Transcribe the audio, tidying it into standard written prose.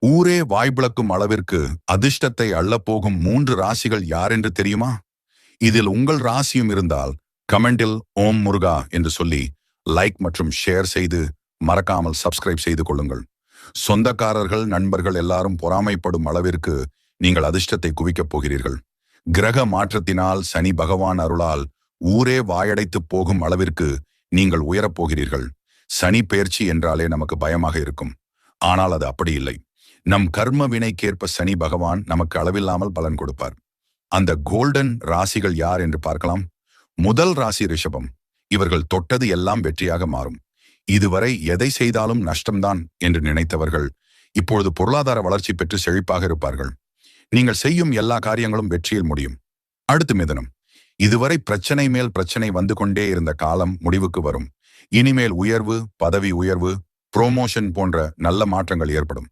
ஊரே வாய்பிளக்கும் அளவிற்கு அதிர்ஷ்டத்தை அள்ளப்போகும் 3 ராசிகள் யார் என்று தெரியுமா? இதில் உங்கள் ராசியும் இருந்தால் கமெண்டில் ஓம் முருகா என்று சொல்லி லைக் மற்றும் ஷேர் செய்து மறக்காமல் சப்ஸ்கிரைப் செய்து கொள்ளுங்கள். சொந்தக்காரர்கள் நண்பர்கள் எல்லாரும் பொறாமைப்படும் அளவிற்கு நீங்கள் அதிர்ஷ்டத்தை குவிக்கப் போகிறீர்கள். கிரக மாற்றத்தினால் சனி பகவான் அருளால் ஊரே வாயடைத்து போகும் அளவிற்கு நீங்கள் உயரப் போகிறீர்கள். சனி பெயர்ச்சி என்றாலே நமக்கு பயமாக இருக்கும். ஆனால் அது அப்படி இல்லை. நம் கர்ம வினைக்கேற்ப சனி பகவான் நமக்கு அளவில்லாமல் பலன் கொடுப்பார். அந்த கோல்டன் ராசிகள் யார் என்று பார்க்கலாம். முதல் ராசி ரிஷபம். இவர்கள் தொட்டது எல்லாம் வெற்றியாக மாறும். இதுவரை எதை செய்தாலும் நஷ்டம்தான் என்று நினைத்தவர்கள் இப்பொழுது பொருளாதார வளர்ச்சி பெற்று செழிப்பாக இருப்பார்கள். நீங்கள் செய்யும் எல்லா காரியங்களும் வெற்றியில் முடியும். அடுத்து மிதுனம். இதுவரை பிரச்சனை மேல் பிரச்சனை வந்து கொண்டே இருந்த காலம் முடிவுக்கு வரும். இனிமேல் உயர்வு, பதவி உயர்வு, புரோமோஷன் போன்ற நல்ல மாற்றங்கள் ஏற்படும்.